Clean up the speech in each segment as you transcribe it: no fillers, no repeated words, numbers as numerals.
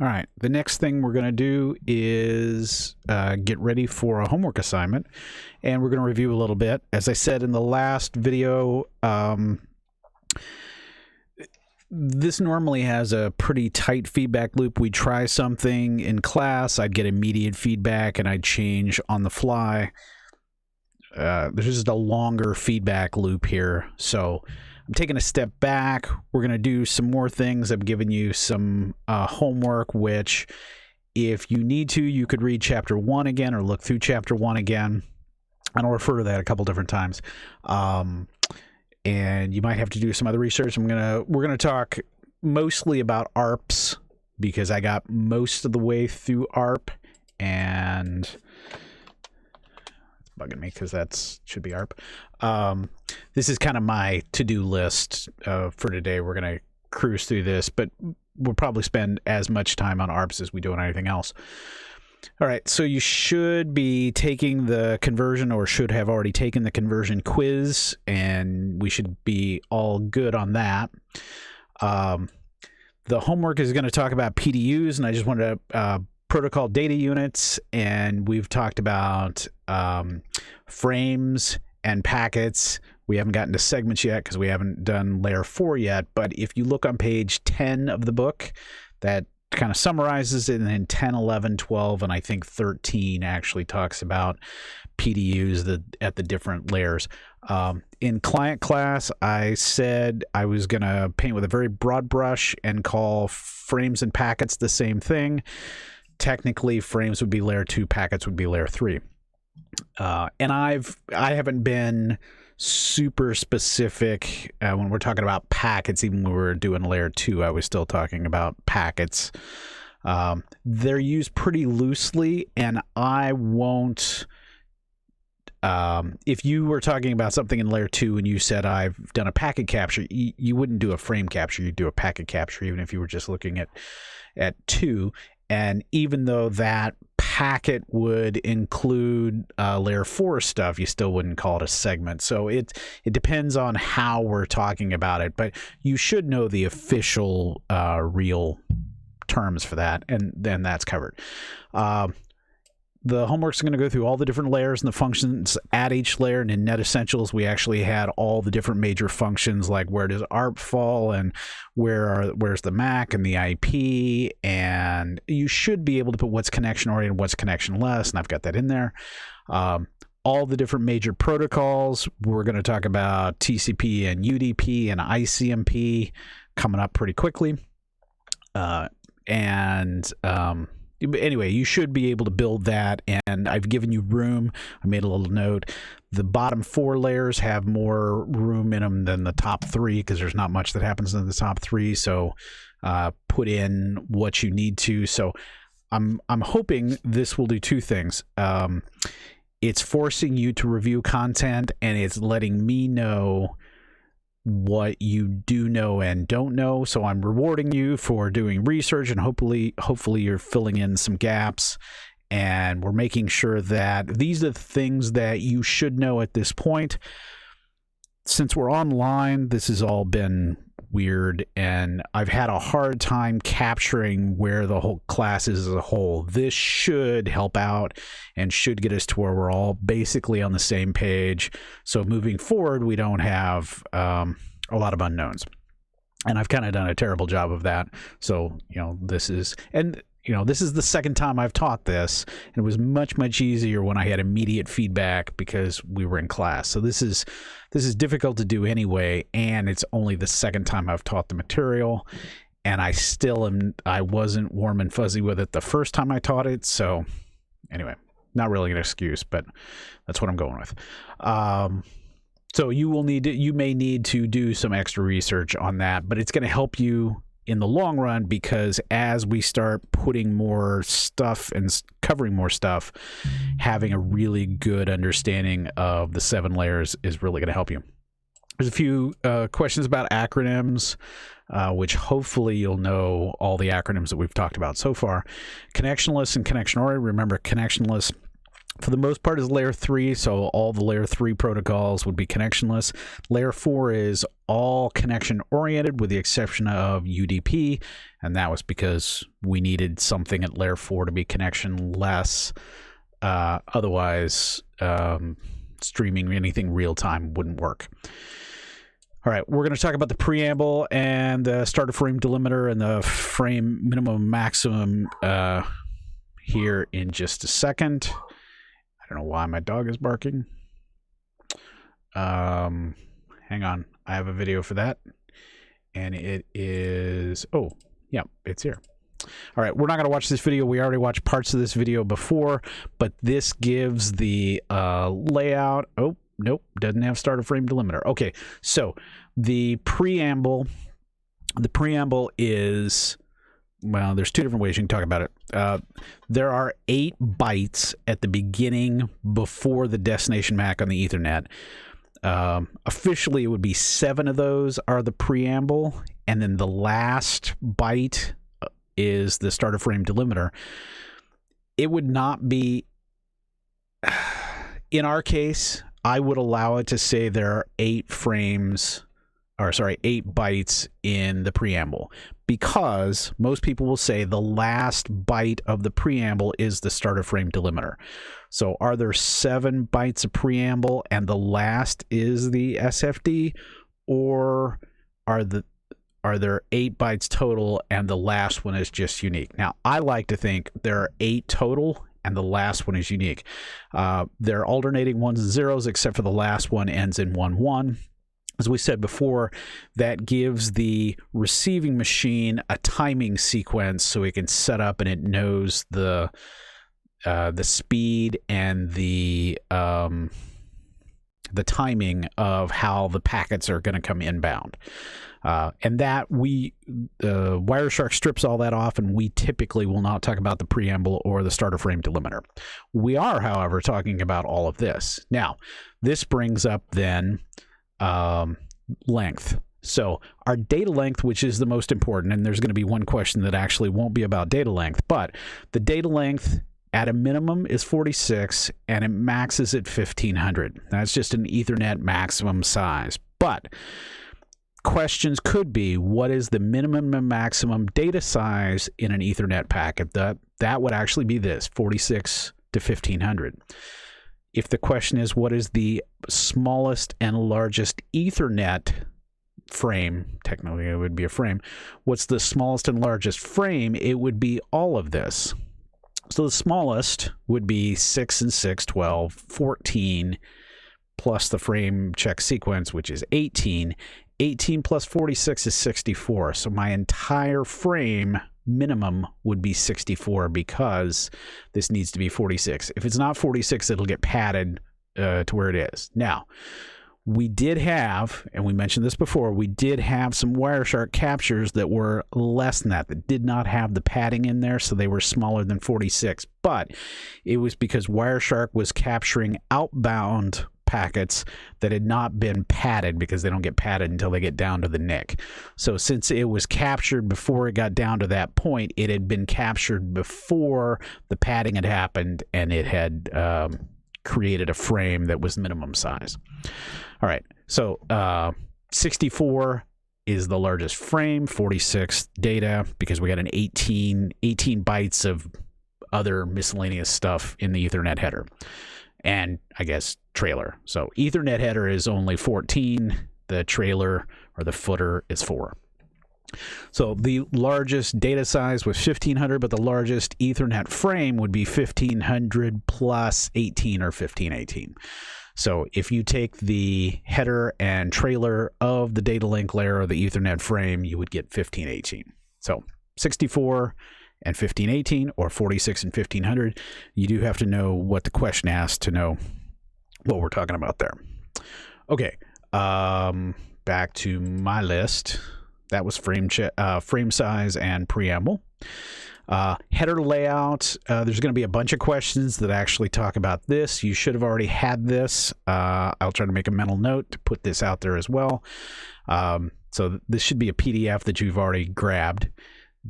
All right, the next thing we're going to do is get ready for a homework assignment, and we're going to review a little bit. As I said in the last video, this normally has a pretty tight feedback loop. We'd try something in class, I'd get immediate feedback, and I'd change on the fly. There's just a longer feedback loop here, so I'm taking a step back. We're going to do some more things. I've given you some homework, which if you need to, you could read chapter 1 again or look through chapter 1 again. And I'll refer to that a couple different times. And you might have to do some other research. We're gonna talk mostly about ARPs because I got most of the way through ARP, and it's bugging me because that should be ARP. This is kind of my to-do list for today. We're going to cruise through this, but we'll probably spend as much time on ARPs as we do on anything else. All right, so you should be taking the conversion, or should have already taken the conversion quiz, and we should be all good on that. The homework is going to talk about PDUs, and I just wanted to protocol data units, and we've talked about frames and packets. We haven't gotten to segments yet because we haven't done layer 4 yet, but if you look on page 10 of the book, that kind of summarizes it, and then 10, 11, 12, and I think 13 actually talks about PDUs at the different layers. In client class, I said I was going to paint with a very broad brush and call frames and packets the same thing. Technically, frames would be layer 2, packets would be layer 3. And I haven't been super specific when we're talking about packets. Even when we were doing layer 2, I was still talking about packets. They're used pretty loosely, and I won't. If you were talking about something in layer 2 and you said I've done a packet capture, you wouldn't do a frame capture. You'd do a packet capture, even if you were just looking at 2. And even though that packet would include layer 4 stuff, you still wouldn't call it a segment. So it depends on how we're talking about it, but you should know the official real terms for that, and then that's covered. The homework's going to go through all the different layers and the functions at each layer, and in Net Essentials we actually had all the different major functions, like where does ARP fall, and where's the MAC and the IP, and you should be able to put what's connection oriented, what's connectionless, and I've got that in there. All the different major protocols. We're going to talk about TCP and UDP and ICMP coming up pretty quickly. Anyway, you should be able to build that, and I've given you room. I made a little note. The bottom 4 layers have more room in them than the top 3 because there's not much that happens in the top 3. So put in what you need to. So I'm hoping this will do 2 things. It's forcing you to review content, and it's letting me know what you do know and don't know. So I'm rewarding you for doing research, and hopefully you're filling in some gaps, and we're making sure that these are the things that you should know at this point. Since we're online, this has all been weird, and I've had a hard time capturing where the whole class is as a whole. This should help out and should get us to where we're all basically on the same page. So moving forward, we don't have a lot of unknowns. And I've kind of done a terrible job of that. So, this is the second time I've taught this, and it was much easier when I had immediate feedback because we were in class. So this is difficult to do anyway, and it's only the second time I've taught the material, and I wasn't warm and fuzzy with it the first time I taught it. So anyway, not really an excuse, but that's what I'm going with. So you may need to do some extra research on that, but it's going to help you in the long run, because as we start putting more stuff and covering more stuff, having a really good understanding of the 7 layers is really going to help you. There's a few questions about acronyms, which hopefully you'll know all the acronyms that we've talked about so far. Connectionless and connection oriented. Remember, connectionless for the most part, is layer 3, so all the layer 3 protocols would be connectionless. Layer 4 is all connection oriented with the exception of UDP, and that was because we needed something at layer 4 to be connectionless. Otherwise, streaming anything real time wouldn't work. All right, we're going to talk about the preamble and the starter frame delimiter and the frame minimum maximum here in just a second. I don't know why my dog is barking. Hang on, I have a video for that, and it is, oh yeah, it's here. All right, we're not going to watch this video. We already watched parts of this video before, but this gives the layout. Oh, nope, doesn't have starter frame delimiter. Okay, so the preamble is, well, there's two different ways you can talk about it. There are 8 bytes at the beginning before the destination MAC on the Ethernet. Officially, it would be 7 of those are the preamble, and then the last byte is the starter frame delimiter. It would not be, in our case, I would allow it to say there are 8 bytes in the preamble, because most people will say the last byte of the preamble is the starter frame delimiter. So are there 7 bytes of preamble and the last is the SFD, or are there 8 bytes total and the last one is just unique? Now, I like to think there are 8 total and the last one is unique. They're alternating ones and zeros, except for the last one ends in 1-1. As we said before, that gives the receiving machine a timing sequence so it can set up and it knows the speed and the timing of how the packets are going to come inbound. And that Wireshark strips all that off, and we typically will not talk about the preamble or the starter frame delimiter. We are, however, talking about all of this. Now, this brings up then length. So our data length, which is the most important, and there's going to be one question that actually won't be about data length, but the data length at a minimum is 46 and it maxes at 1500. That's just an Ethernet maximum size. But questions could be, what is the minimum and maximum data size in an Ethernet packet? That would actually be this, 46 to 1500. If the question is, what is the smallest and largest Ethernet frame, technically it would be a frame, what's the smallest and largest frame? It would be all of this. So the smallest would be 6 and 6, 12, 14, plus the frame check sequence, which is 18. 18 plus 46 is 64. So my entire frame minimum would be 64, because this needs to be 46. If it's not 46, it'll get padded to where it is. Now, we did have, and we mentioned this before, we did have some Wireshark captures that were less than that did not have the padding in there, so they were smaller than 46. But it was because Wireshark was capturing outbound packets that had not been padded, because they don't get padded until they get down to the NIC. So since it was captured before it got down to that point, it had been captured before the padding had happened, and it had created a frame that was minimum size. All right, so 64 is the largest frame, 46 data, because we got an 18 bytes of other miscellaneous stuff in the Ethernet header, and I guess trailer. So Ethernet header is only 14, the trailer or the footer is 4. So the largest data size was 1500, but the largest Ethernet frame would be 1500 plus 18 or 1518. So if you take the header and trailer of the data link layer or the Ethernet frame, you would get 1518. So 64 and 1518, or 46 and 1500. You do have to know what the question asks to know what we're talking about there. Okay, back to my list. That was frame size and preamble. Header layout, there's going to be a bunch of questions that actually talk about this. You should have already had this. I'll try to make a mental note to put this out there as well. So this should be a PDF that you've already grabbed.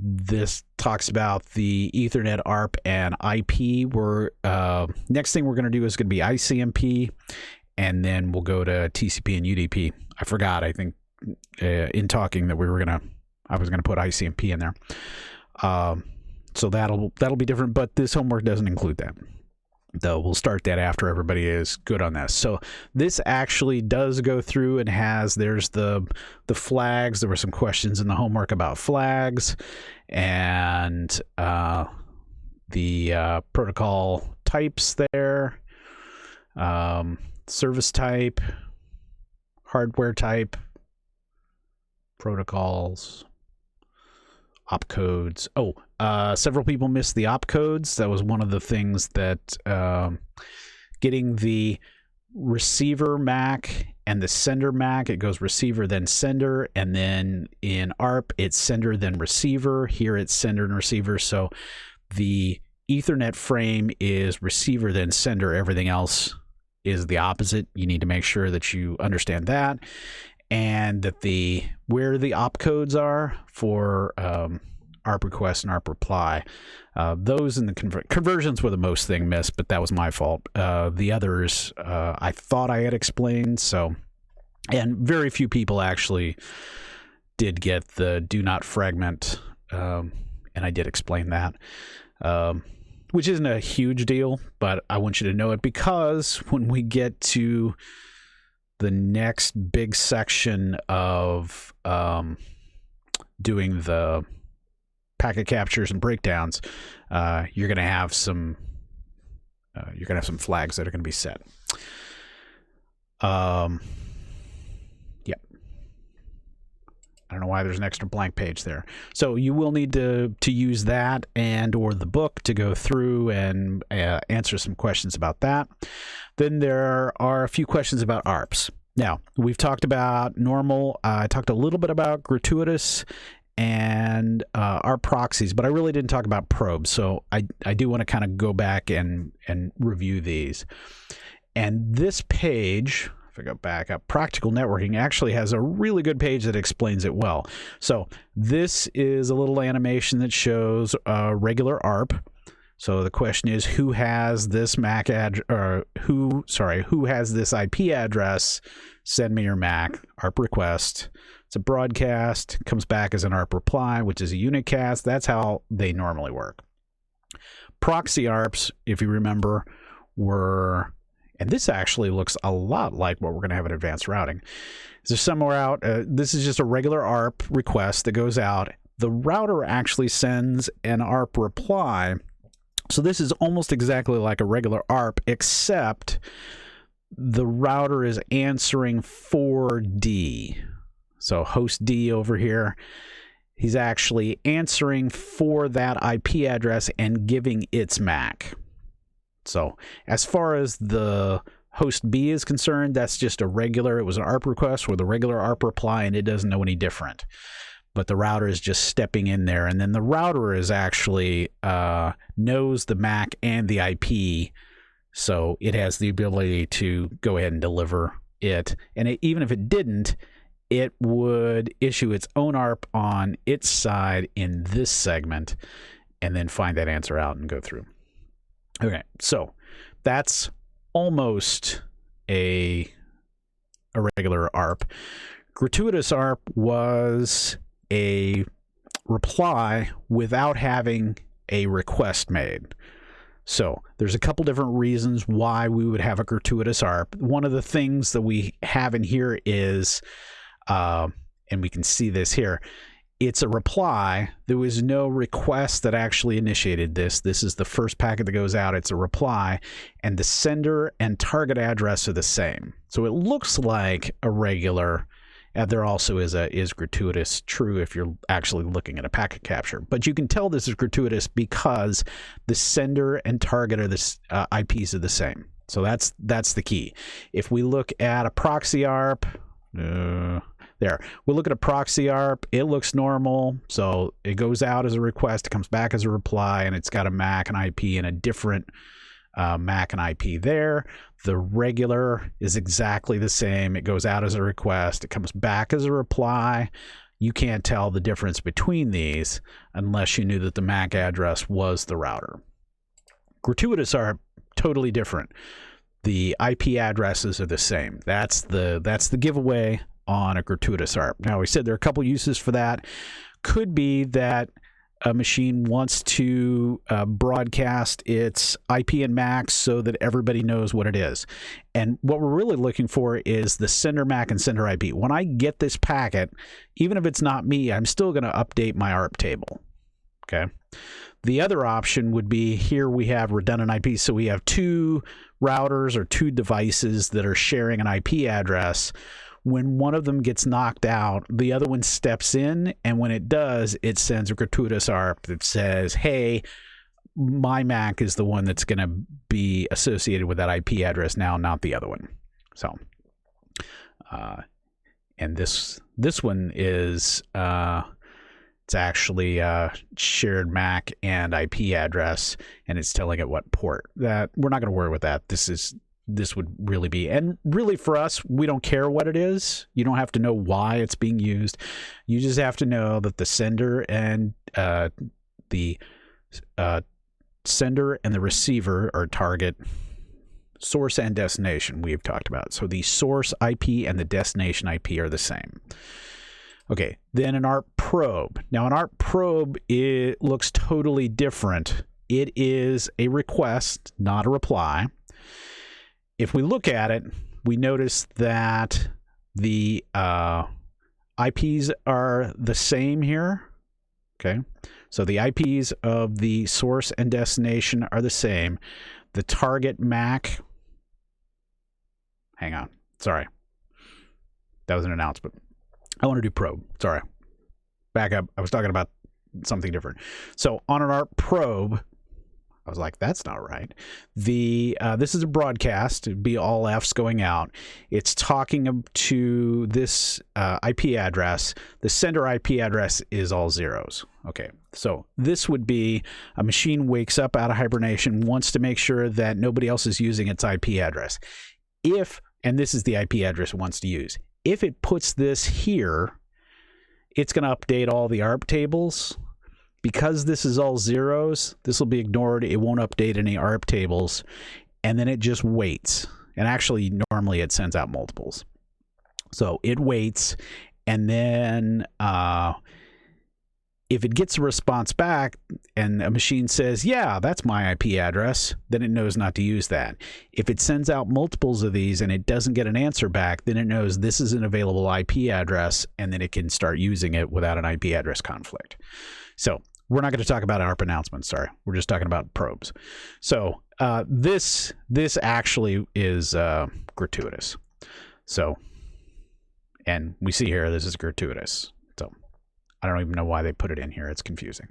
This talks about the Ethernet, ARP, and IP. Next thing we're going to do is going to be ICMP, and then we'll go to TCP and UDP. I forgot, I think, in talking that I was going to put ICMP in there. So that'll be different, but this homework doesn't include that. Though we'll start that after everybody is good on this. So this actually does go through and there's the flags. There were some questions in the homework about flags and the protocol types there, service type, hardware type, protocols, opcodes. Several people missed the opcodes. That was one of the things that getting the receiver MAC and the sender MAC, it goes receiver then sender, and then in ARP it's sender then receiver. Here it's sender and receiver. So the Ethernet frame is receiver then sender. Everything else is the opposite. You need to make sure that you understand that, and that where the opcodes are for ARP request and ARP reply. Those in the conversions were the most thing missed, but that was my fault. The others I thought I had explained. So, and very few people actually did get the do not fragment, and I did explain that, which isn't a huge deal, but I want you to know it, because when we get to the next big section of doing the packet captures and breakdowns, you're going to have some flags that are going to be set. Yep. I don't know why there's an extra blank page there. So you will need to use that and or the book to go through and answer some questions about that. Then there are a few questions about ARPs. Now, we've talked about normal. I talked a little bit about gratuitous and ARP proxies, but I really didn't talk about probes. So I do want to kind of go back and review these. And this page, if I go back up, Practical Networking actually has a really good page that explains it well. So this is a little animation that shows regular ARP. So the question is, who has this MAC who has this IP address? Send me your MAC, ARP request. It's a broadcast, comes back as an ARP reply, which is a unicast. That's how they normally work. Proxy ARPs, if you remember, and this actually looks a lot like what we're going to have in advanced routing. Is there somewhere out? This is just a regular ARP request that goes out. The router actually sends an ARP reply. So this is almost exactly like a regular ARP, except the router is answering for D. So host D over here, he's actually answering for that IP address and giving its MAC. So as far as the host B is concerned, that's just it was an ARP request with a regular ARP reply, and it doesn't know any different. But the router is just stepping in there, and then the router is actually knows the MAC and the IP, so it has the ability to go ahead and deliver it. And even if it didn't, it would issue its own ARP on its side in this segment, and then find that answer out and go through. Okay, so that's almost a regular ARP. Gratuitous ARP was a reply without having a request made. So there's a couple different reasons why we would have a gratuitous ARP. One of the things that we have in here is, and we can see this here, it's a reply. There was no request that actually initiated this. This is the first packet that goes out. It's a reply, and the sender and target address are the same. So it looks like a regular. There also is gratuitous true if you're actually looking at a packet capture. But you can tell this is gratuitous because the sender and target are IPs are the same. So that's the key. If we look at a proxy ARP, there. We'll look at a proxy ARP. It looks normal. So it goes out as a request, it comes back as a reply, and it's got a MAC and IP and a different MAC and IP there. The regular is exactly the same. It goes out as a request, it comes back as a reply. you can't tell the difference between these unless you knew that the MAC address was the router. Gratuitous are totally different. The IP addresses are the same. That's the giveaway on a gratuitous ARP. Now, we said there are a couple uses for that. Could be that a machine wants to broadcast its IP and MAC so that everybody knows what it is. And what we're really looking for is the sender MAC and sender IP. When I get this packet, even if it's not me, I'm still going to update my ARP table. Okay. The other option would be, here we have redundant IP. So we have two routers or two devices that are sharing an IP address. When one of them gets knocked out, the other one steps in, and when it does, it sends a gratuitous ARP that says, hey, my MAC is the one that's going to be associated with that IP address now, not the other one. So, and this one is, it's actually shared MAC and IP address, and it's telling it what port. That we're not going to worry with that. This would really be, and really for us, we don't care what it is. You don't have to know why it's being used. You just have to know that the sender and the receiver are target, source and destination we've talked about. So the source IP and the destination IP are the same. Okay, then an ARP probe. Now an ARP probe, it looks totally different. It is a request, not a reply. If we look at it, we notice that the IPs are the same here. Okay, so the IPs of the source and destination are the same. The target MAC, hang on, sorry, that was an announcement. I want to do probe, sorry. Back up, I was talking about something different. So on an ARP probe, I was like, that's not right. This is a broadcast. It'd be all F's going out. It's talking to this IP address. The sender IP address is all zeros. Okay, so this would be a machine wakes up out of hibernation, wants to make sure that nobody else is using its IP address. And this is the IP address it wants to use. If it puts this here, it's going to update all the ARP tables. Because this is all zeros, this will be ignored. It won't update any ARP tables, and then it just waits. And actually, normally it sends out multiples. So it waits, and then if it gets a response back and a machine says, yeah, that's my IP address, then it knows not to use that. If it sends out multiples of these and it doesn't get an answer back, then it knows this is an available IP address, and then it can start using it without an IP address conflict. So we're not going to talk about ARP announcements. Sorry, we're just talking about probes. So this actually is gratuitous. So, and we see here this is gratuitous. So I don't even know why they put it in here. It's confusing.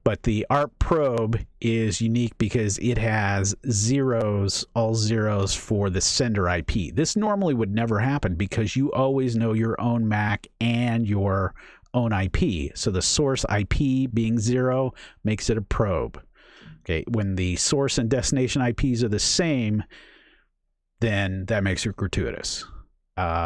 But the ARP probe is unique because it has zeros, all zeros for the sender IP. This normally would never happen because you always know your own MAC and your own IP. So the source IP being 0 makes it a probe. Okay, when the source and destination IPs are the same, then that makes it gratuitous.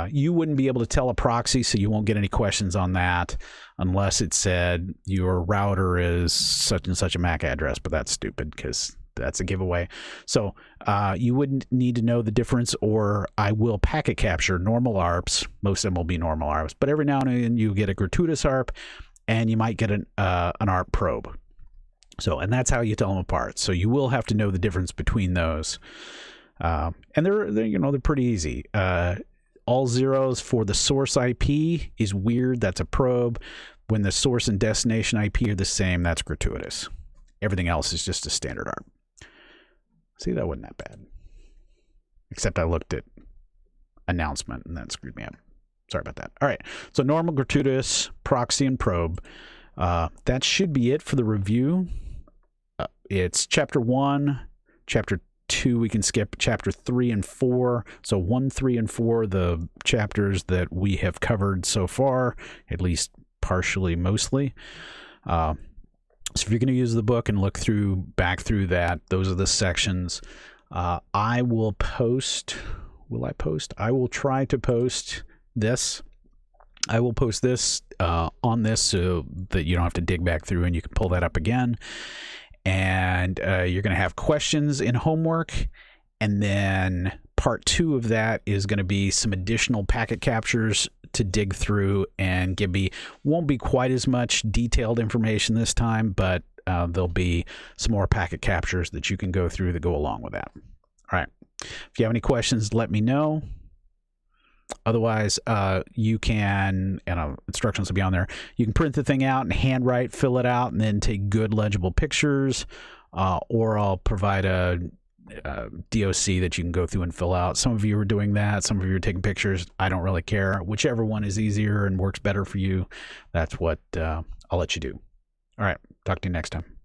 You wouldn't be able to tell a proxy, so you won't get any questions on that unless it said your router is such and such a MAC address, but that's stupid because that's a giveaway. So you wouldn't need to know the difference, or I will packet capture normal ARPs. Most of them will be normal ARPs, but every now and then you get a gratuitous ARP, and you might get an ARP probe. So, and that's how you tell them apart. So you will have to know the difference between those, and they're pretty easy. All zeros for the source IP is weird. That's a probe. When the source and destination IP are the same, that's gratuitous. Everything else is just a standard ARP. See, that wasn't that bad. Except I looked at announcement and that screwed me up. Sorry about that. All right. So normal, gratuitous, proxy, and probe. That should be it for the review. It's chapter 1, chapter 2. We can skip chapter 3 and 4. So 1, 3, and 4, the chapters that we have covered so far, at least partially, mostly. So if you're going to use the book and look back through that, those are the sections. I will post. Will I post? I will try to post this. I will post this on this so that you don't have to dig back through, and you can pull that up again. And you're going to have questions in homework, and then part 2 of that is going to be some additional packet captures to dig through and give me. Won't be quite as much detailed information this time, but there'll be some more packet captures that you can go through that go along with that. All right. If you have any questions, let me know. Otherwise, you can, and instructions will be on there, you can print the thing out and handwrite, fill it out, and then take good legible pictures, or I'll provide a DOC that you can go through and fill out. Some of you are doing that. Some of you are taking pictures. I don't really care. Whichever one is easier and works better for you, that's what I'll let you do. All right. Talk to you next time.